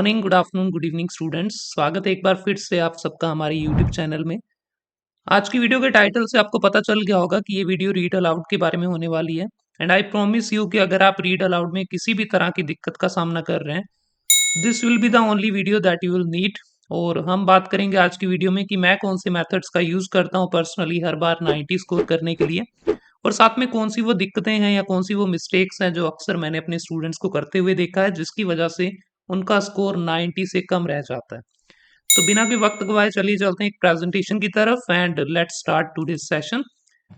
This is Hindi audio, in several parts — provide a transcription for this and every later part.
Morning, good afternoon, good evening students. स्वागत है एक बार फिर से आप सबका हमारे यूट्यूब चैनल में। आज की वीडियो के टाइटल से आपको पता चल गया होगा कि ये वीडियो रीड अलाउड के बारे में होने वाली है। एंड आई प्रॉमिस यू कि अगर आप रीड अलाउड में किसी भी तरह की दिक्कत का सामना कर रहे हैं, this will be the only video that you will need. और हम बात करेंगे आज की वीडियो में कि मैं कौन से मेथड्स का यूज करता हूँ पर्सनली हर बार 90 स्कोर करने के लिए, और साथ में कौन सी वो दिक्कतें हैं या कौन सी वो मिस्टेक्स हैं जो अक्सर मैंने अपने स्टूडेंट्स को करते हुए देखा है, जिसकी वजह से उनका स्कोर 90 से कम रह जाता है। तो बिना कोई वक्त गवाए चलिए चलते हैं एक प्रेजेंटेशन की तरफ and let's start today's session,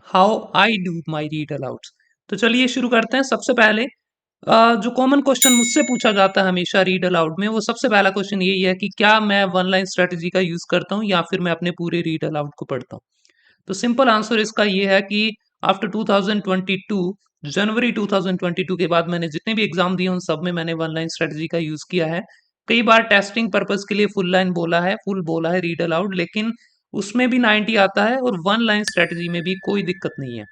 how I do my read alouds. तो चलिए शुरू करते हैं। सबसे पहले जो कॉमन क्वेश्चन मुझसे पूछा जाता है हमेशा रीड अलाउड में, वो सबसे पहला क्वेश्चन यही है कि क्या मैं वन लाइन स्ट्रेटजी का यूज करता हूँ या फिर मैं अपने पूरे रीड अलाउड को पढ़ता हूँ। तो सिंपल आंसर इसका ये है कि आफ्टर 2022, जनवरी 2022 के बाद मैंने जितने भी एग्जाम दिए उन सब में मैंने वन लाइन स्ट्रेटजी का यूज किया है। कई बार टेस्टिंग पर्पस के लिए फुल लाइन बोला है, फुल बोला है रीड अलाउड, लेकिन उसमें भी 90 आता है और वन लाइन स्ट्रेटजी में भी कोई दिक्कत नहीं है।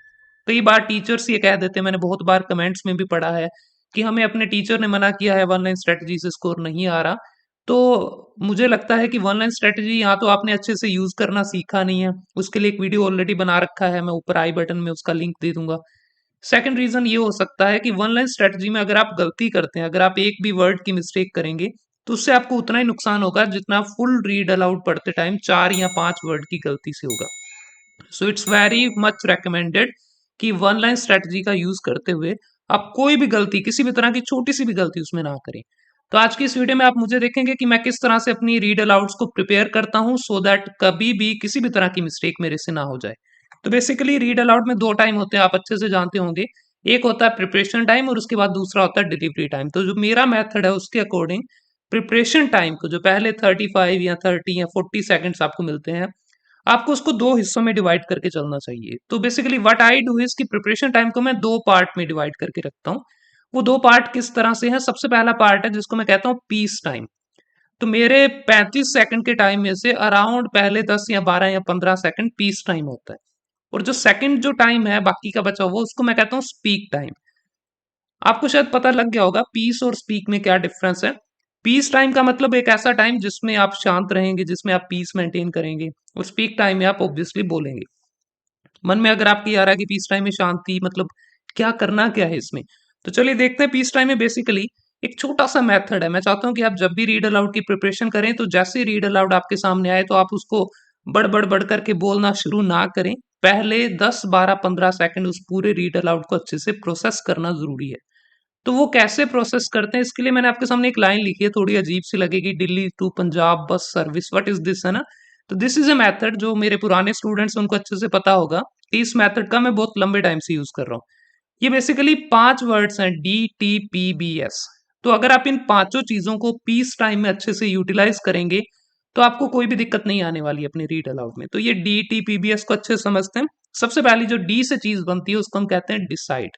कई बार टीचर्स ये कह देते हैं, मैंने बहुत बार कमेंट्स में भी पढ़ा है कि हमें अपने टीचर ने मना किया है, वन लाइन स्ट्रेटजी से स्कोर नहीं आ रहा। तो मुझे लगता है कि वन लाइन स्ट्रेटजी यहाँ तो आपने अच्छे से यूज करना सीखा नहीं है। उसके लिए एक वीडियो ऑलरेडी बना रखा है, मैं ऊपर आई बटन में उसका लिंक दे दूंगा। सेकंड रीजन ये हो सकता है कि वन लाइन स्ट्रेटजी में अगर आप गलती करते हैं, अगर आप एक भी वर्ड की मिस्टेक करेंगे, तो उससे आपको उतना ही नुकसान होगा जितना फुल रीड अलाउड पढ़ते टाइम 4 या 5 वर्ड की गलती से होगा। So it's very much recommended कि वन लाइन स्ट्रेटजी का यूज करते हुए आप कोई भी गलती, किसी भी तरह की छोटी सी भी गलती उसमें ना करें। तो आज की इस वीडियो में आप मुझे देखेंगे कि मैं किस तरह से अपनी रीड अलाउड्स को प्रिपेयर करता हूं, सो दैट कभी भी किसी भी तरह की मिस्टेक मेरे से ना हो जाए। तो बेसिकली रीड अलाउड में दो टाइम होते हैं, आप अच्छे से जानते होंगे। एक होता है प्रिपरेशन टाइम और उसके बाद दूसरा होता है डिलीवरी टाइम। तो जो मेरा मेथड है उसके अकॉर्डिंग प्रिपरेशन टाइम को, जो पहले 35 या 30 या 40 सेकेंड्स आपको मिलते हैं, आपको उसको दो हिस्सों में डिवाइड करके चलना चाहिए। तो basically what I do is कि प्रिपरेशन टाइम को मैं दो पार्ट में डिवाइड करके रखता हूँ। वो दो पार्ट किस तरह से है? सबसे पहला पार्ट है जिसको मैं कहता हूँ पीस टाइम। तो मेरे 35 सेकंड के टाइम में से अराउंड पहले 10 या 12 या 15 सेकंड पीस टाइम होता है, और जो सेकंड जो टाइम है बाकी का बचा हुआ, उसको मैं कहता हूँ स्पीक टाइम। आपको शायद पता लग गया होगा पीस और स्पीक में क्या डिफरेंस है। पीस टाइम का मतलब एक ऐसा टाइम जिसमें आप शांत रहेंगे, जिसमें आप पीस मेंटेन करेंगे, और स्पीक टाइम में आप ऑब्वियसली बोलेंगे। मन में अगर आपके आ रहा है कि पीस टाइम में शांति मतलब क्या करना क्या है इसमें, तो चलिए देखते हैं। पीस टाइम में बेसिकली एक छोटा सा मेथड है। मैं चाहता हूं कि आप जब भी रीड अलाउड की प्रिपरेशन करें, तो जैसे रीड अलाउड आपके सामने आए तो आप उसको बढ़ करके बोलना शुरू ना करें। पहले 10 12 15 सेकंड उस पूरे रीड अलाउड को अच्छे से प्रोसेस करना जरूरी है। तो वो कैसे प्रोसेस करते हैं, इसके लिए मैंने आपके सामने एक लाइन लिखी है, थोड़ी अजीब सी लगेगी, Delhi to Punjab bus service, what is this, है ना। तो दिस इज ए मेथड जो मेरे पुराने स्टूडेंट्स उनको अच्छे से पता होगा कि इस मेथड का मैं बहुत लंबे टाइम से यूज कर रहा हूँ। ये बेसिकली 5 वर्ड्स हैं, DTPBS। तो अगर आप इन पांचों चीजों को पीस टाइम में अच्छे से यूटिलाइज करेंगे, तो आपको कोई भी दिक्कत नहीं आने वाली अपने रीड अलाउड में। तो ये DTPBS को अच्छे से समझते हैं। सबसे पहली जो डी से चीज बनती है उसको हम कहते हैं डिसाइड।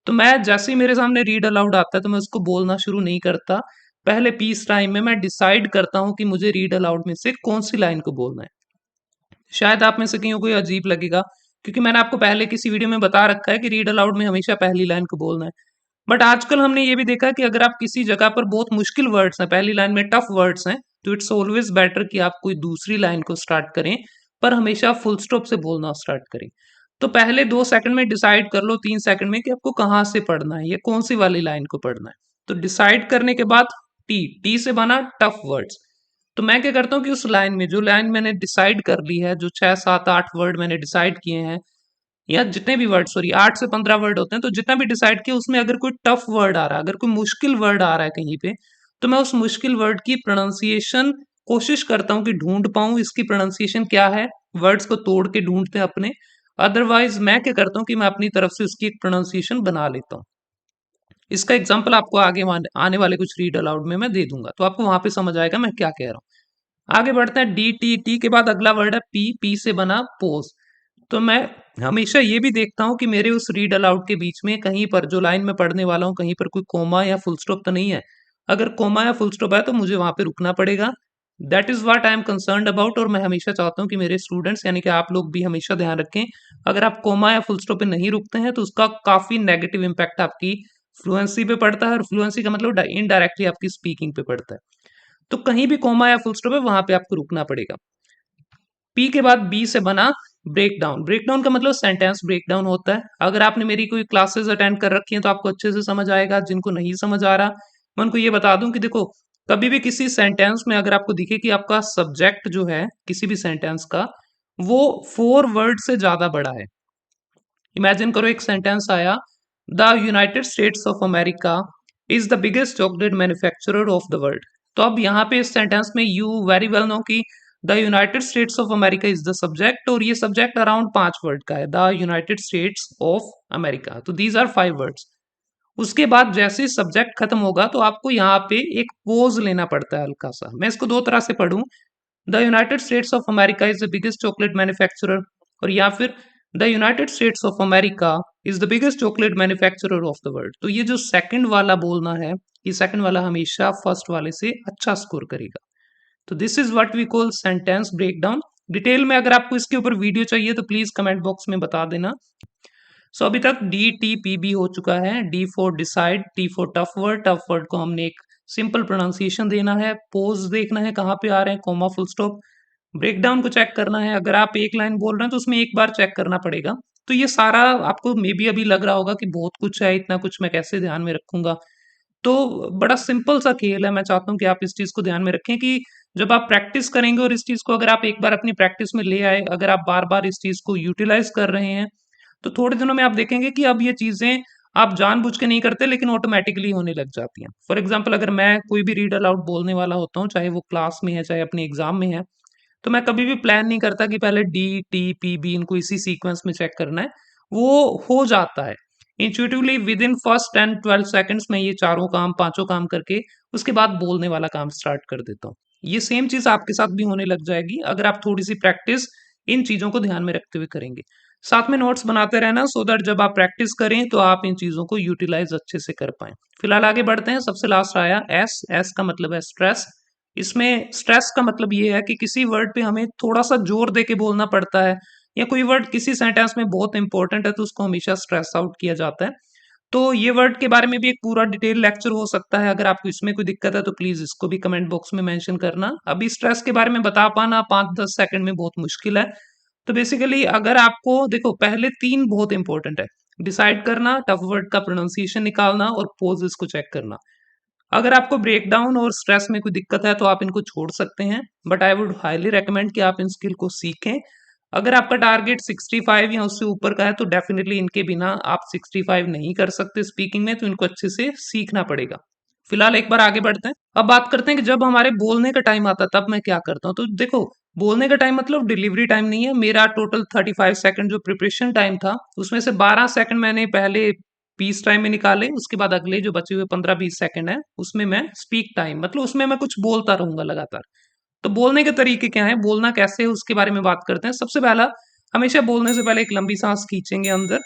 तो मैं जैसे ही मेरे सामने रीड अलाउड आता है तो मैं उसको बोलना शुरू नहीं करता। पहले पीस टाइम में मैं डिसाइड करता हूं कि मुझे रीड अलाउड में से कौन सी लाइन को बोलना है। शायद आप में से कहीं को ये अजीब लगेगा, क्योंकि मैंने आपको पहले किसी वीडियो में बता रखा है कि रीड अलाउड में हमेशा पहली लाइन को बोलना है। बट आजकल हमने ये भी देखा कि अगर आप किसी जगह पर बहुत मुश्किल वर्ड्स हैं, पहली लाइन में टफ वर्ड्स हैं, तो इट्स ऑलवेज बेटर कि आप कोई दूसरी लाइन को स्टार्ट करें, पर हमेशा फुल स्टॉप से बोलना स्टार्ट करें। तो पहले 2 सेकंड में डिसाइड कर लो, 3 सेकंड में, कि आपको कहाँ से पढ़ना है, ये कौन सी वाली लाइन को पढ़ना है। तो डिसाइड करने के बाद टी टी से बना टफ वर्ड्स। तो मैं क्या करता हूँ कि उस लाइन में, जो लाइन मैंने डिसाइड कर ली है, जो 6 7 8 वर्ड मैंने डिसाइड किए हैं, या जितने भी वर्ड, सॉरी 8 से 15 वर्ड होते हैं, तो जितना भी डिसाइड किया उसमें अगर कोई टफ वर्ड आ रहा है, अगर कोई मुश्किल वर्ड आ रहा है कहीं पे, तो मैं उस मुश्किल वर्ड की प्रोनाउंसिएशन कोशिश करता हूँ कि ढूंढ पाऊं इसकी प्रोनाउंसिएशन क्या है। वर्ड्स को तोड़ के ढूंढते हैं अपने। अदरवाइज मैं क्या करता हूँ कि मैं अपनी तरफ से उसकी एक प्रोनाउंसिएशन बना लेता हूँ। इसका एग्जाम्पल आपको आगे आने वाले कुछ रीड अलाउड में मैं दे दूंगा, तो आपको वहां पे समझ आएगा मैं क्या कह रहा हूँ। आगे बढ़ते हैं। डी के बाद अगला वर्ड है पी, पी से बना पोज। तो मैं हमेशा ये भी देखता हूँ कि मेरे उस रीड अलाउड के बीच में कहीं पर, जो लाइन में पढ़ने वाला हूँ, कहीं पर कोई कोमा या फुल स्टॉप तो नहीं है। अगर कोमा या फुल स्टॉप है तो मुझे वहां पे रुकना पड़ेगा। That is what I am concerned about. और मैं हमेशा चाहता हूँ कि मेरे स्टूडेंट्स यानी कि आप लोग भी हमेशा ध्यान रखें, अगर आप कोमा या फुल स्टॉप पे नहीं रुकते हैं तो उसका काफी नेगेटिव इम्पैक्ट आपकी फ्लुएंसी पे पड़ता है, और फ्लुएंसी का मतलब इनडायरेक्टली आपकी स्पीकिंग पे पड़ता है। तो कहीं भी कॉमा या फुल स्टॉप है वहां पे आपको रुकना पड़ेगा। पी के बाद बी से बना ब्रेक डाउन। ब्रेक डाउन का मतलब सेंटेंस ब्रेक डाउन होता है। अगर आपने मेरी कोई क्लासेस अटेंड कर रखी हैं तो आपको अच्छे से समझ आएगा। जिनको नहीं समझ आ रहा, मैं उनको ये बता दूं कि देखो, कभी भी किसी सेंटेंस में अगर आपको दिखे कि आपका सब्जेक्ट जो है किसी भी सेंटेंस का, वो 4 वर्ड से ज्यादा बड़ा है। इमेजिन करो एक सेंटेंस आया, the United states of America is the biggest chocolate manufacturer of the world. तो अब यहाँ पे इस सेंटेंस में यू वेरी वेल नो कि the United states of America is the subject, और ये सब्जेक्ट अराउंड 5 वर्ड का है, the United states of America. तो दीज आर 5 वर्ड्स। उसके बाद जैसे ही सब्जेक्ट खत्म होगा तो आपको यहाँ पे एक पोज लेना पड़ता है हल्का सा। मैं इसको दो तरह से पढ़ूं, the United states of America is the biggest chocolate manufacturer, और या फिर the United states of America is the biggest chocolate manufacturer of the world. तो ये जो सेकंड वाला बोलना है, ये सेकंड वाला हमेशा फर्स्ट वाले से अच्छा स्कोर करेगा। तो this is what we call sentence breakdown. Detail में अगर आपको इसके ऊपर वीडियो चाहिए तो प्लीज कमेंट बॉक्स में बता देना। सो अभी तक डी टी पी बी हो चुका है। D for decide, T for tough word. Tough word को हमने एक सिंपल प्रोनाउंसिएशन देना है, पोज देखना है कहाँ पे आ रहे हैं, कॉमा फुल स्टॉप। ब्रेकडाउन को चेक करना है, अगर आप एक लाइन बोल रहे हैं तो उसमें एक बार चेक करना पड़ेगा। तो ये सारा आपको मे बी अभी लग रहा होगा कि बहुत कुछ है, इतना कुछ मैं कैसे ध्यान में रखूंगा। तो बड़ा सिंपल सा खेल है। मैं चाहता हूँ कि आप इस चीज को ध्यान में रखें कि जब आप प्रैक्टिस करेंगे और इस चीज को अगर आप एक बार अपनी प्रैक्टिस में ले आए, अगर आप बार बार इस चीज को यूटिलाइज कर रहे हैं, तो थोड़े दिनों में आप देखेंगे कि अब ये चीजें आप जानबूझ के नहीं करते लेकिन ऑटोमेटिकली होने लग जाती हैं। फॉर एग्जाम्पल, अगर मैं कोई भी रीड अलाउड बोलने वाला होता हूँ, चाहे वो क्लास में है चाहे अपने एग्जाम में है, तो मैं कभी भी प्लान नहीं करता कि पहले डी टी पी बी इनको इसी सीक्वेंस में चेक करना है। वो हो जाता है intuitively with in first 10-12 seconds में, ये चारों काम पांचों काम करके उसके बाद बोलने वाला काम स्टार्ट कर देता हूँ। ये सेम चीज आपके साथ भी होने लग जाएगी अगर आप थोड़ी सी प्रैक्टिस इन चीजों को ध्यान में रखते हुए करेंगे। साथ में नोट्स बनाते रहना सो दैट जब आप प्रैक्टिस करें तो आप इन चीजों को यूटिलाइज अच्छे से कर पाए। फिलहाल आगे बढ़ते हैं। सबसे लास्ट आया एस। एस का मतलब है स्ट्रेस। इसमें स्ट्रेस का मतलब ये है कि किसी वर्ड पे हमें थोड़ा सा जोर दे के बोलना पड़ता है, या कोई वर्ड किसी सेंटेंस में बहुत इंपॉर्टेंट है तो उसको हमेशा स्ट्रेस आउट किया जाता है। तो ये वर्ड के बारे में भी एक पूरा डिटेल लेक्चर हो सकता है। अगर आपको इसमें कोई दिक्कत है तो प्लीज इसको भी कमेंट बॉक्स में मेंशन करना। अभी स्ट्रेस के बारे में बता पाना 5-10 सेकंड में बहुत मुश्किल है। तो बेसिकली अगर आपको देखो, पहले 3 बहुत इंपॉर्टेंट है, डिसाइड करना, टफ वर्ड का प्रोनाउंसिएशन निकालना और पोजेस को चेक करना। अगर आपको ब्रेक डाउन और स्ट्रेस में कोई दिक्कत है तो आप इनको छोड़ सकते हैं, but I would highly recommend कि आप इन स्किल को सीखें। अगर आपका टारगेट 65 या उससे ऊपर का है तो डेफिनेटली इनके बिना आप 65 नहीं कर सकते स्पीकिंग में, तो इनको अच्छे से सीखना पड़ेगा। फिलहाल एक बार आगे बढ़ते हैं। अब बात करते हैं कि जब हमारे बोलने का टाइम आता है तब मैं क्या करता हूँ। तो देखो, बोलने का टाइम मतलब डिलीवरी टाइम नहीं है। मेरा टोटल 35 सेकंड जो प्रिपरेशन टाइम था, उसमें से 12 सेकंड मैंने पहले पीस टाइम में निकाले। उसके बाद अगले जो बचे हुए 15-20 सेकंड है उसमें मैं स्पीक टाइम, मतलब उसमें मैं कुछ बोलता रहूंगा लगातार। तो बोलने के तरीके क्या है, बोलना कैसे है, उसके बारे में बात करते हैं। सबसे पहला, हमेशा बोलने से पहले एक लंबी सांस खींचेंगे अंदर,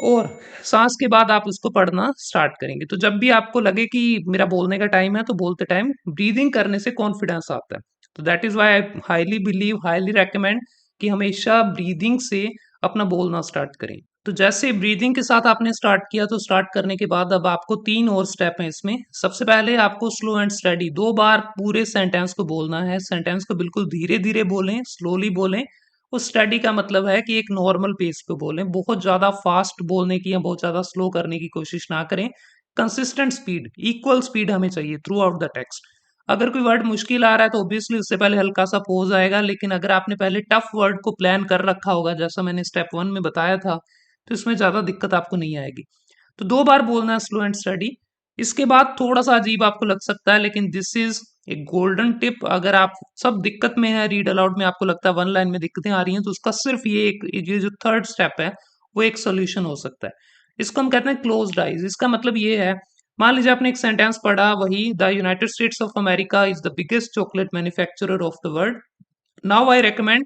और सांस के बाद आप उसको पढ़ना स्टार्ट करेंगे। तो जब भी आपको लगे कि मेरा बोलने का टाइम है तो बोलते टाइम ब्रीदिंग करने से कॉन्फिडेंस आता है। तो that is why I highly believe, highly recommend कि हमेशा ब्रीदिंग से अपना बोलना स्टार्ट करें। तो जैसे ब्रीदिंग के साथ आपने स्टार्ट किया, तो स्टार्ट करने के बाद अब आपको 3 और स्टेप हैं इसमें। सबसे पहले आपको स्लो एंड स्टडी 2 बार पूरे सेंटेंस को बोलना है। सेंटेंस को बिल्कुल धीरे धीरे बोलें, स्लोली बोलें। उस स्टडी का मतलब है कि एक नॉर्मल पेस पे बोलें, बहुत ज्यादा फास्ट बोलने की या बहुत ज्यादा स्लो करने की कोशिश ना करें। कंसिस्टेंट स्पीड, इक्वल स्पीड हमें चाहिए थ्रू आउट द टेक्स्ट। अगर कोई वर्ड मुश्किल आ रहा है तो ऑब्वियसली उससे पहले हल्का सा पोज आएगा, लेकिन अगर आपने पहले टफ वर्ड को प्लान कर रखा होगा जैसा मैंने स्टेप 1 में बताया था, तो इसमें ज्यादा दिक्कत आपको नहीं आएगी। तो 2 बार बोलना है, स्लो एंड स्टडी। इसके बाद थोड़ा सा अजीब आपको लग सकता है, लेकिन दिस इज एक गोल्डन टिप। अगर आप सब दिक्कत में है रीड अलाउड में, आपको लगता है 1 लाइन में दिक्कतें आ रही हैं, तो उसका सिर्फ ये जो थर्ड स्टेप है वो एक सोल्यूशन हो सकता है। इसको हम कहते हैं क्लोज्ड आइज। इसका मतलब ये है, मान लीजिए आपने एक सेंटेंस पढ़ा, वही the United states of America is the biggest chocolate manufacturer of the world. Now I recommend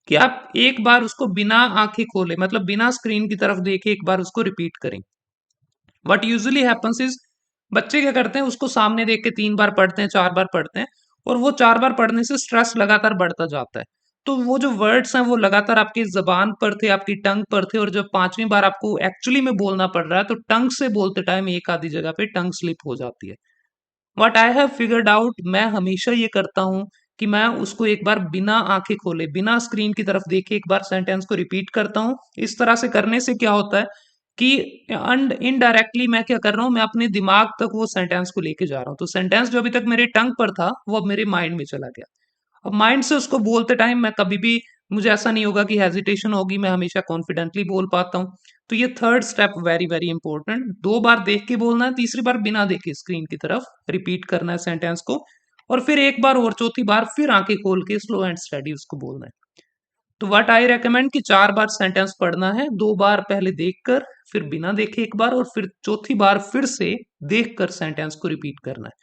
कि आप एक बार उसको बिना आंखें खोले, मतलब बिना स्क्रीन की तरफ देखे एक बार उसको रिपीट करें। व्हाट यूजुअली हैपेंस इज, बच्चे क्या करते हैं, उसको सामने देख के 3 बार पढ़ते हैं, 4 बार पढ़ते हैं, और वो 4 बार पढ़ने से स्ट्रेस लगातार बढ़ता जाता है। तो वो जो वर्ड्स हैं वो लगातार आपकी जबान पर थे, आपकी टंग पर थे, और जब 5वीं बार आपको एक्चुअली में बोलना पड़ रहा है तो टंग से बोलते टाइम एक आधी जगह पे टंग स्लिप हो जाती है। What I have figured out, मैं हमेशा ये करता हूँ कि मैं उसको एक बार बिना आंखें खोले, बिना स्क्रीन की तरफ देखे एक बार सेंटेंस को रिपीट करता हूँ। इस तरह से करने से क्या होता है कि इनडायरेक्टली मैं क्या कर रहा हूँ, मैं अपने दिमाग तक वो सेंटेंस को लेके जा रहा हूँ। तो सेंटेंस जो अभी तक मेरे टंग पर था वो अब मेरे माइंड में चला गया। अब माइंड से उसको बोलते टाइम मैं कभी भी, मुझे ऐसा नहीं होगा कि हेजिटेशन होगी, मैं हमेशा कॉन्फिडेंटली बोल पाता हूँ। तो ये third step very very important, 2 बार देख के बोलना है, तीसरी बार बिना देखे स्क्रीन की तरफ रिपीट करना है सेंटेंस को, और फिर एक बार और चौथी बार फिर आंखें खोल के स्लो एंड स्टडी उसको बोलना है। तो व्हाट आई रेकमेंड कि 4 बार सेंटेंस पढ़ना है, 2 बार पहले देखकर, फिर बिना देखे एक बार, और फिर चौथी बार फिर से देखकर सेंटेंस को रिपीट करना है।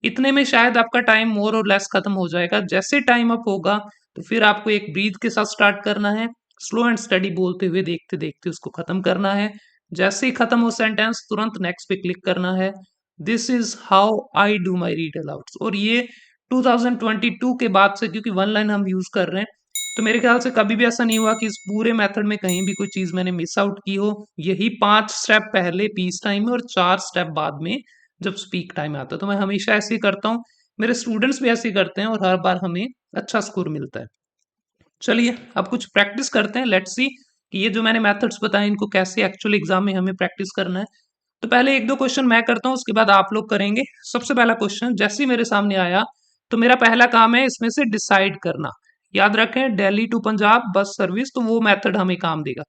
इतने में शायद आपका टाइम मोर और लेस खत्म हो जाएगा। जैसे टाइम अप होगा तो फिर आपको एक ब्रीथ के साथ स्टार्ट करना है, स्लो एंड स्टडी बोलते हुए देखते देखते उसको खत्म करना है। जैसे ही खत्म हो सेंटेंस तुरंत नेक्स्ट पे क्लिक करना है। This is how I do my read alouds. और ये 2022 के बाद से, क्योंकि 1 लाइन हम यूज कर रहे हैं, तो मेरे ख्याल से कभी भी ऐसा नहीं हुआ कि इस पूरे मेथड में कहीं भी कोई चीज मैंने मिस आउट की हो। यही 5 स्टेप पहले पीस टाइम में और 4 स्टेप बाद में जब स्पीक टाइम आता है। तो मैं हमेशा ऐसे ही करता हूँ, मेरे स्टूडेंट्स भी ऐसे ही करते हैं, और हर बार हमें अच्छा स्कोर मिलता है। चलिए अब कुछ प्रैक्टिस करते हैं, लेट्स सी कि ये जो मैंने मेथड्स बताए इनको कैसे एक्चुअल एग्जाम में हमें प्रैक्टिस करना है। तो पहले 1-2 क्वेश्चन मैं करता हूँ, उसके बाद आप लोग करेंगे। सबसे पहला क्वेश्चन जैसे ही मेरे सामने आया तो मेरा पहला काम है इसमें से डिसाइड करना। याद रखें, Delhi to Punjab bus service, तो वो मेथड हमें काम देगा।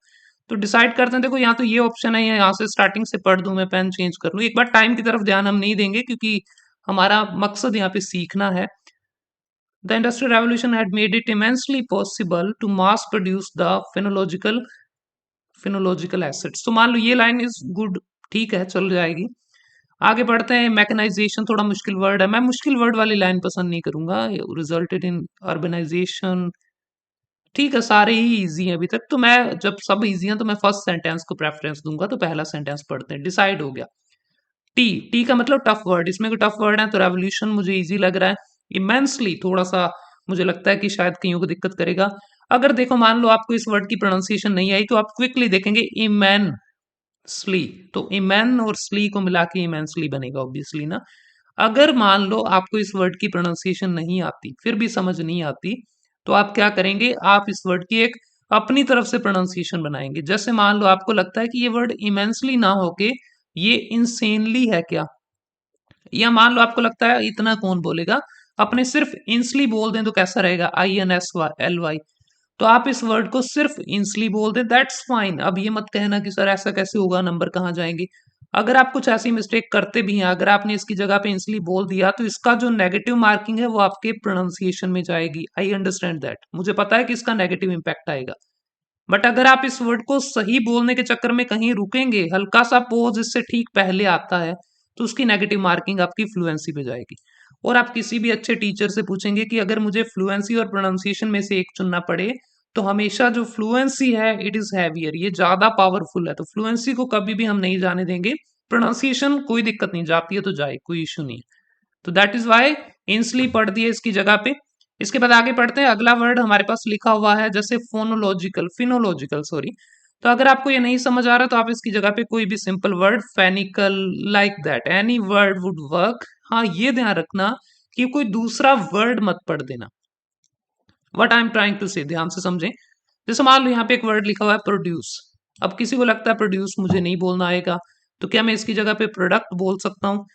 तो डिसाइड करते हैं, देखो यहाँ तो ये ऑप्शन है, या यहाँ से स्टार्टिंग से पढ़ दूं, मैं पेन चेंज कर लूं। एक बार टाइम की तरफ ध्यान हम नहीं देंगे क्योंकि हमारा मकसद यहाँ पे सीखना है। The Industrial Revolution had made it immensely possible to mass produce the phenological acids। तो मान लो ये लाइन इज गुड, ठीक है, चल जाएगी। आगे बढ़ते हैं, मैकेनाइजेशन थोड़ा मुश्किल वर्ड है, मैं मुश्किल वर्ड वाली लाइन पसंद नहीं करूंगा। रिजल्टेड इन अर्बनाइजेशन, ठीक है, सारे ही इजी हैं अभी तक, तो मैं जब सब इजी हैं तो मैं फर्स्ट सेंटेंस को प्रेफरेंस दूंगा। तो पहला सेंटेंस पढ़ते हैं, डिसाइड हो गया। टी, टी का मतलब टफ वर्ड, इसमें कोई टफ वर्ड है तो रेवोल्यूशन मुझे इजी लग रहा है। इमेंसली थोड़ा सा मुझे लगता है कि शायद कईयों को दिक्कत करेगा। अगर देखो मान लो आपको इस वर्ड की प्रोनाउंसिएशन नहीं आई तो आप क्विकली देखेंगे इमेंसली, तो इमेन और स्ली को मिला के इमेंसली बनेगा ऑब्वियसली ना। अगर मान लो आपको इस वर्ड की प्रोनाउंसिएशन नहीं आती, फिर भी समझ नहीं आती, तो आप क्या करेंगे, आप इस वर्ड की एक अपनी तरफ से प्रोनाउंसिएशन बनाएंगे। जैसे मान लो आपको लगता है कि ये वर्ड इमेंसली ना होके ये इंसेनली है क्या, या मान लो आपको लगता है इतना कौन बोलेगा, अपने सिर्फ इंसली बोल दें तो कैसा रहेगा, INSLY। तो आप इस वर्ड को सिर्फ इंसली बोल दें, दैट्स फाइन। अब ये मत कहना कि सर ऐसा कैसे होगा, नंबर कहाँ जाएंगे। अगर आप कुछ ऐसी मिस्टेक करते भी हैं, अगर आपने इसकी जगह पे इंसली बोल दिया तो इसका जो नेगेटिव मार्किंग है वो आपके प्रोनाउंसिएशन में जाएगी। आई अंडरस्टैंड दैट, मुझे पता है कि इसका नेगेटिव इंपैक्ट आएगा। बट अगर आप इस वर्ड को सही बोलने के चक्कर में कहीं रुकेंगे, हल्का सा पोज इससे ठीक पहले आता है, तो उसकी नेगेटिव मार्किंग आपकी फ्लुएंसी पे जाएगी। और आप किसी भी अच्छे टीचर से पूछेंगे कि अगर मुझे फ्लुएंसी और प्रोनाउंसिएशन में से एक चुनना पड़े, तो हमेशा जो फ्लुएंसी है इट इज हैवियर, ये ज्यादा पावरफुल है, तो फ्लुएंसी को कभी भी हम नहीं जाने देंगे। प्रोनाउंसिएशन कोई दिक्कत नहीं, जाती है तो जाए, कोई इशू नहीं। तो दैट इज वाई इंसली पढ़ दिए इसकी जगह पे। इसके बाद आगे पढ़ते हैं, अगला वर्ड हमारे पास लिखा हुआ है जैसे फोनोलॉजिकल, फिनोलॉजिकल सॉरी। तो अगर आपको ये नहीं समझ आ रहा तो आप इसकी जगह पे कोई भी simple word, phenical, like that, any word would work. हाँ ये ध्यान रखना कि कोई दूसरा वर्ड मत पढ़ देना। What I am trying to say, ध्यान से समझें। जैसे मान लो यहाँ पे एक वर्ड लिखा हुआ है प्रोड्यूस। अब किसी को लगता है प्रोड्यूस मुझे नहीं बोलना आएगा, तो क्या मैं इसकी जगह पे प्रोडक्ट बोल सकता हूँ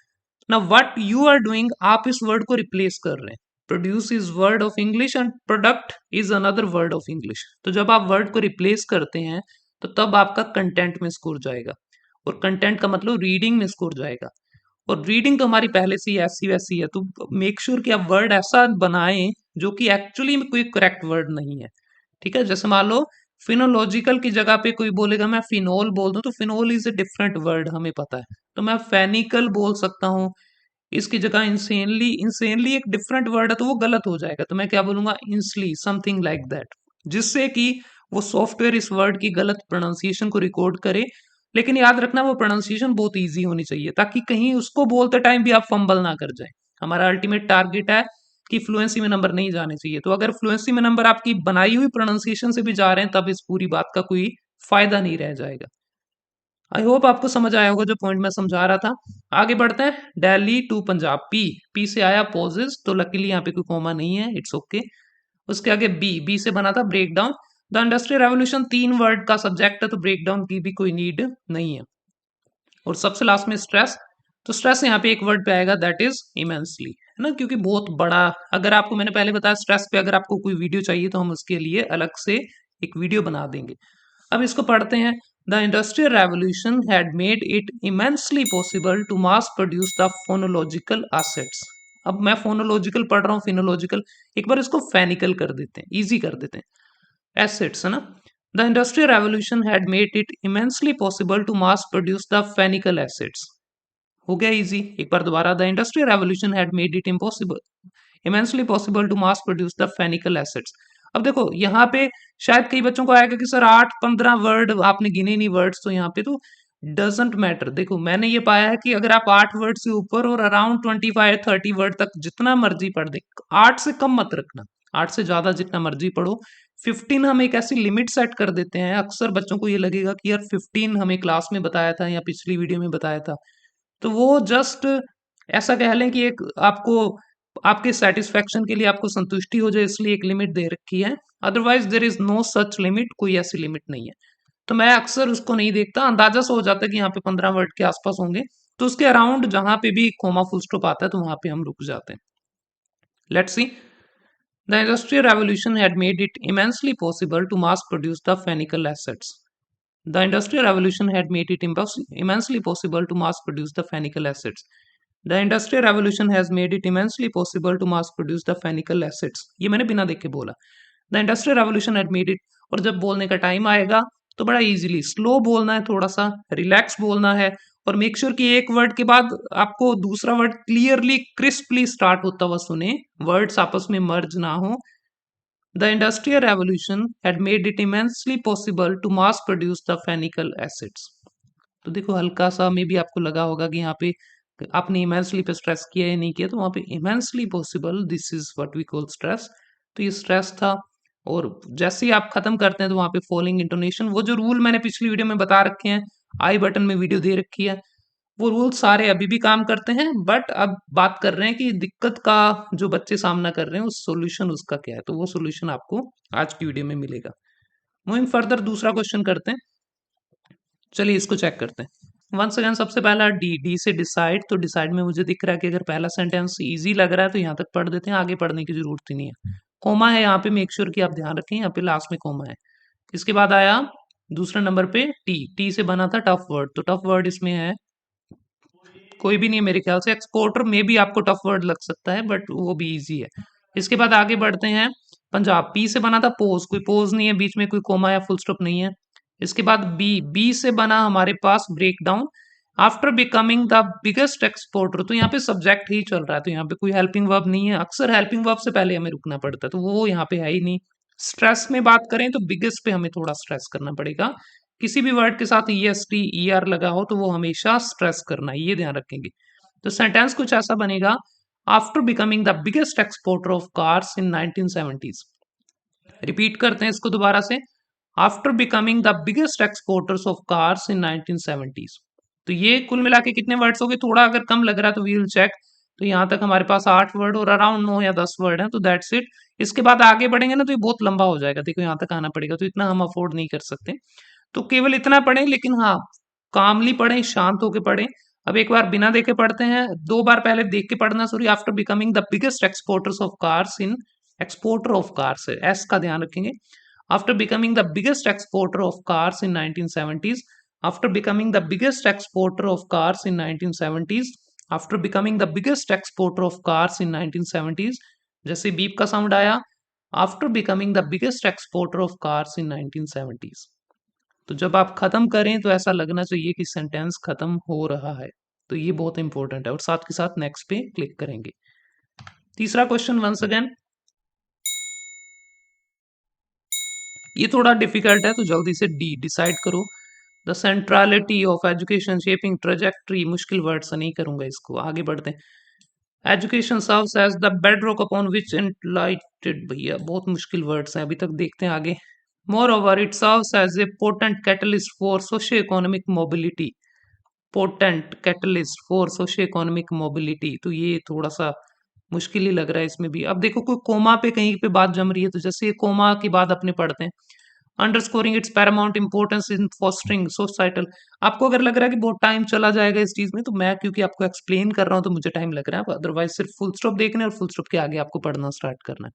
ना। वट यू आर डूइंग, आप इस वर्ड को रिप्लेस कर रहे हैं। Produce is word of English and product is another word of English. तो जब आप वर्ड को रिप्लेस करते हैं तो तब आपका कंटेंट में स्कोर जाएगा, और कंटेंट का मतलब रीडिंग में स्कोर जाएगा। और रीडिंग तो हमारी पहले से ही ऐसी वैसी है, तो मेक श्योर कि आप वर्ड ऐसा बनाएं जो कि एक्चुअली में कोई करेक्ट वर्ड नहीं है। ठीक है, जैसे मान लो फिनोलॉजिकल की जगह पे कोई बोलेगा मैं फिनोल बोल दूं, तो phenol is a different word, हमें पता है। तो मैं फेनिकल बोल सकता हूँ, इसकी जगह इंसेनली, इंसेनली एक डिफरेंट वर्ड है तो वो गलत हो जाएगा, तो मैं क्या बोलूंगा, इंसली, समथिंग लाइक दैट, जिससे कि वो सॉफ्टवेयर इस वर्ड की गलत प्रोनाउंसिएशन को रिकॉर्ड करे। लेकिन याद रखना वो प्रोनाउंसिएशन बहुत इजी होनी चाहिए, ताकि कहीं उसको बोलते टाइम भी आप फंबल ना कर जाए। हमारा अल्टीमेट टारगेट है कि फ्लुएंसी में नंबर नहीं जाने चाहिए। तो अगर फ्लुएंसी में नंबर आपकी बनाई हुई प्रोनाउंसिएशन से भी जा रहे हैं, तब इस पूरी बात का कोई फायदा नहीं रह जाएगा। आई होप आपको समझ आया होगा जो पॉइंट मैं समझा रहा था। आगे बढ़ते हैं। Delhi to Punjab, P, P से आया पॉजेस, तो लकीली यहाँ पे कोई कॉमा नहीं है, इट्स ओके। उसके आगे बी, बी से बना था break down. The industrial revolution 3 word का सब्जेक्ट है, तो ब्रेक डाउन की भी कोई नीड नहीं है। और सबसे लास्ट में स्ट्रेस, तो स्ट्रेस यहाँ पे एक वर्ड पे आएगा, दैट इज इमेंसली, है ना, क्योंकि बहुत बड़ा। अगर आपको मैंने पहले बताया स्ट्रेस पे अगर आपको कोई वीडियो चाहिए तो हम उसके लिए अलग से एक वीडियो बना देंगे। अब इसको पढ़ते हैं। The industrial revolution had made it immensely possible to mass produce the phonological assets. अब मैं फोनोलॉजिकल पढ़ रहा हूँ, फिनोलॉजिकल, एक बार इसको फेनिकल कर देते हैं, इजी कर देते हैं। एसेट्स है ना। The industrial revolution had made it immensely possible to mass produce the phenical acids. हो गया इजी। एक बार दोबारा, the industrial revolution had made it impossible immensely possible to mass produce the phenical acids. अब देखो यहाँ पे शायद कई बच्चों को आएगा कि सर 8-15 वर्ड आपने गिने नहीं वर्ड्स, तो यहाँ पे तो डजेंट मैटर। देखो मैंने ये पाया है कि अगर आप 8 वर्ड से ऊपर और अराउंड 25-30 वर्ड तक जितना मर्जी पढ़ दे, 8 से कम मत रखना, 8 से ज्यादा जितना मर्जी पढ़ो। 15 हम एक ऐसी लिमिट सेट कर देते हैं, अक्सर बच्चों को ये लगेगा कि यार 15 हमें क्लास में बताया था या पिछली वीडियो में बताया था, तो वो जस्ट ऐसा कह लें कि एक आपको आपके सेटिस्फेक्शन के लिए, आपको संतुष्टि हो जाए इसलिए एक लिमिट दे रखी है। Otherwise there is no such limit, कोई ऐसी लिमिट नहीं है। तो मैं अक्सर उसको नहीं देखता, अंदाजा सा हो जाता है कि यहाँ पे 15 वर्ड के आसपास होंगे, तो उसके अराउंड जहां पे भी कोमा फुल स्टॉप आता है तो वहां पे हम रुक जाते हैं। Let's see. The industrial revolution had made it immensely possible to mass produce the phenical assets. The Industrial Revolution had made it immensely possible to mass produce the fenical acids. The Industrial Revolution has made it immensely possible to mass produce the fenical acids. ये मैंने बिना देख के बोला। The Industrial Revolution had made it, और जब बोलने का टाइम आएगा तो बड़ा इजीली स्लो बोलना है, थोड़ा सा रिलैक्स बोलना है, और मेक श्योर कि एक वर्ड के बाद आपको दूसरा वर्ड क्लियरली क्रिस्पली स्टार्ट होता हुआ सुने, वर्ड्स आपस में मर्ज ना हो। The Industrial Revolution had made it immensely possible to mass produce the fenical acids. तो देखो हल्का सा मे भी आपको लगा होगा कि यहाँ पे आपने इमेंसली पे स्ट्रेस किया या नहीं किया, तो वहां पे immensely possible, this is what we call stress. तो ये स्ट्रेस था। और जैसे ही आप खत्म करते हैं तो वहां पे फॉलोइंग इंटोनेशन, वो जो रूल मैंने पिछली वीडियो में बता रखे हैं, आई बटन में वीडियो दे रखी है, वो रूल सारे अभी भी काम करते हैं। बट अब बात कर रहे हैं कि दिक्कत का जो बच्चे सामना कर रहे हैं उस सोल्यूशन उसका क्या है, तो वो सोल्यूशन आपको आज की वीडियो में मिलेगा। मूविंग फर्दर, दूसरा क्वेश्चन करते हैं। चलिए इसको चेक करते हैं। वंस अगेन सबसे पहला डी, डी से डिसाइड, तो डिसाइड में मुझे दिख रहा है कि अगर पहला सेंटेंस इजी लग रहा है तो यहाँ तक पढ़ देते हैं, आगे पढ़ने की जरूरत ही नहीं है। कोमा है यहाँ पे, मेक श्योर कि आप ध्यान रखें, यहाँ पे लास्ट में कोमा है। इसके बाद आया दूसरे नंबर पे टी, टी से बना था टफ वर्ड, तो टफ वर्ड इसमें है कोई भी नहीं है मेरे ख्याल से। एक्सपोर्टर में भी आपको टफ वर्ड लग सकता है बट वो भी इजी है। इसके बाद आगे बढ़ते हैं। पंजाब, पी से बना था पोज, कोई पोज नहीं है, बीच में कोई कोमा या फुल स्टॉप नहीं है। इसके बाद बी, बी से बना हमारे पास break down. After becoming the biggest exporter, तो यहाँ पे सब्जेक्ट ही चल रहा है, तो यहाँ पे कोई हेल्पिंग वर्ब नहीं है। अक्सर हेल्पिंग वर्ब से पहले हमें रुकना पड़ता है, तो वो यहाँ पे है ही नहीं। स्ट्रेस में बात करें तो बिगेस्ट पे हमें थोड़ा स्ट्रेस करना पड़ेगा। किसी भी वर्ड के साथ E S T E R लगा हो तो वो हमेशा स्ट्रेस करना है, ये ध्यान रखेंगे। तो सेंटेंस कुछ ऐसा बनेगा, after becoming the biggest exporter of cars in 1970s। Repeat करते हैं इसको दोबारा से। After becoming the biggest exporters of cars in 1970s। तो ये कुल मिला के कितने वर्ड्स हो गए, थोड़ा अगर कम लग रहा है तो वी विल चेक। तो यहाँ तक हमारे पास 8 वर्ड और अराउंड 9 या 10 वर्ड है, तो दैट्स इट। इसके बाद आगे बढ़ेंगे ना तो ये बहुत लंबा हो जाएगा, देखो यहाँ तक आना पड़ेगा, तो इतना हम अफोर्ड नहीं कर सकते। तो केवल इतना पढ़ें, लेकिन हाँ कामली पढ़ें, शांत होकर पढ़ें। अब एक बार बिना देखे पढ़ते हैं, 2 बार पहले देख के पढ़ना, sorry. After becoming the biggest exporters of cars in, exporter of cars है, एस का ध्यान रखेंगे। After becoming the biggest exporter of cars in 1970s। After becoming the biggest exporter of cars in 1970s। After becoming the biggest exporter of cars in 1970s। जैसे बीप का साउंड आया, after becoming the biggest exporter of cars in 1970s। तो जब आप खत्म करें तो ऐसा लगना चाहिए कि सेंटेंस खत्म हो रहा है, तो ये बहुत इंपॉर्टेंट है। और साथ के साथ नेक्स्ट पे क्लिक करेंगे। तीसरा क्वेश्चन वंस अगेन, ये थोड़ा डिफिकल्ट है तो जल्दी से डी, डिसाइड करो। The centrality of education shaping trajectory, मुश्किल वर्ड से नहीं करूंगा इसको, आगे बढ़ते हैं। Education serves as the bedrock upon which enlightened, भैया बहुत मुश्किल वर्ड्स हैं, अभी तक देखते हैं आगे। Moreover, it serves as a potent catalyst for socio-economic mobility. Potent catalyst for socio economic mobility, तो ये थोड़ा सा मुश्किल ही लग रहा है इसमें भी। अब देखो कोई कोमा पे कहीं पे बात जम रही है, तो जैसे ये कोमा की बात अपने पढ़ते हैं, underscoring its paramount importance in fostering societal. आपको अगर लग रहा है कि बहुत टाइम चला जाएगा इस चीज में, तो मैं क्योंकि आपको एक्सप्लेन कर रहा हूँ तो मुझे टाइम लग रहा है, अदरवाइज सिर्फ फुल स्टॉप देखना है और फुल स्टॉप के आगे आपको पढ़ना स्टार्ट करना है।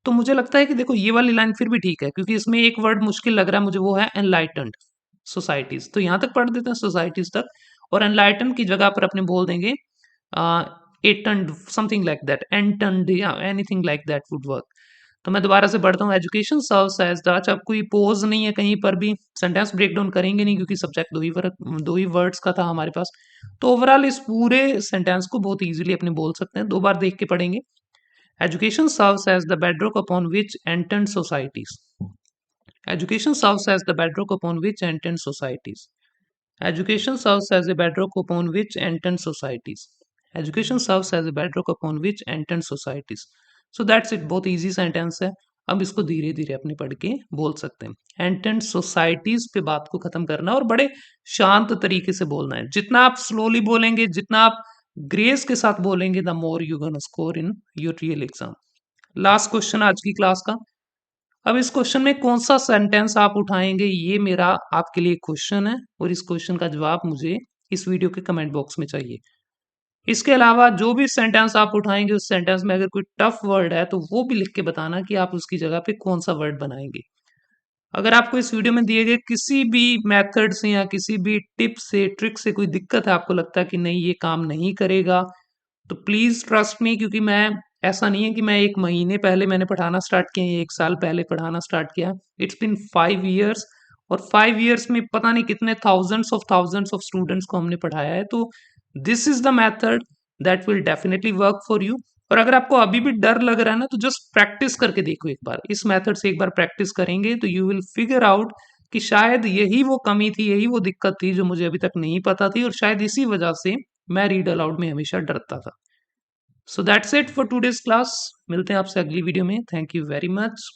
तो मुझे लगता है कि देखो ये वाली लाइन फिर भी ठीक है, क्योंकि इसमें एक वर्ड मुश्किल लग रहा है मुझे, वो है एनलाइटेंड सोसाइटीज। तो यहाँ तक पढ़ देते हैं सोसाइटीज तक, और एनलाइटन की जगह पर अपने बोल देंगे एटंड, समथिंग लाइक दैट, एंटंड या anything like that would work. तो मैं दोबारा से पढ़ता हूँ, एजुकेशन सर्व्स एज द, अच्छा कोई पोज नहीं है कहीं पर भी, सेंटेंस ब्रेक डाउन करेंगे नहीं क्योंकि सब्जेक्ट दो ही वर्ड्स का था हमारे पास। तो ओवरऑल इस पूरे सेंटेंस को बहुत इजीली अपने बोल सकते हैं, दो बार देख के पढ़ेंगे। Education serves as the bedrock upon which entend societies. Education serves as the bedrock upon which entend societies. Education serves as a bedrock upon which entend societies. Education serves as a bedrock upon which entend societies. So that's it, बहुत easy sentence है। अब इसको धीरे धीरे अपने पढ़ के बोल सकते हैं। एंटेंट सोसाइटीज पे बात को खत्म करना और बड़े शांत तरीके से बोलना है। जितना आप स्लोली बोलेंगे, जितना आप ग्रेस के साथ बोलेंगे, the more you gonna score in your real exam. Last question आज की क्लास का। अब इस क्वेश्चन में कौन सा सेंटेंस आप उठाएंगे, ये मेरा आपके लिए क्वेश्चन है, और इस क्वेश्चन का जवाब मुझे इस वीडियो के कमेंट बॉक्स में चाहिए। इसके अलावा जो भी सेंटेंस आप उठाएंगे, उस सेंटेंस में अगर कोई टफ वर्ड है तो वो भी लिख के बताना कि आप उसकी जगह पे कौन सा वर्ड बनाएंगे। अगर आपको इस वीडियो में दिए गए किसी भी मेथड से या किसी भी टिप से, ट्रिक से कोई दिक्कत है, आपको लगता है कि नहीं ये काम नहीं करेगा, तो प्लीज ट्रस्ट मी, क्योंकि मैं, ऐसा नहीं है कि मैं 1 महीने पहले मैंने पढ़ाना स्टार्ट किया या 1 साल पहले पढ़ाना स्टार्ट किया। इट्स बिन 5 years, और 5 years में पता नहीं कितने थाउजेंड्स ऑफ स्टूडेंट्स को हमने पढ़ाया है। तो this is the method that will definitely work for you. और अगर आपको अभी भी डर लग रहा है ना, तो जस्ट प्रैक्टिस करके देखो एक बार, इस मेथड से एक बार प्रैक्टिस करेंगे तो यू विल फिगर आउट कि शायद यही वो कमी थी, यही वो दिक्कत थी जो मुझे अभी तक नहीं पता थी, और शायद इसी वजह से मैं रीड अलाउड में हमेशा डरता था। So that's it for today's class. मिलते हैं आपसे अगली वीडियो में। Thank you very much.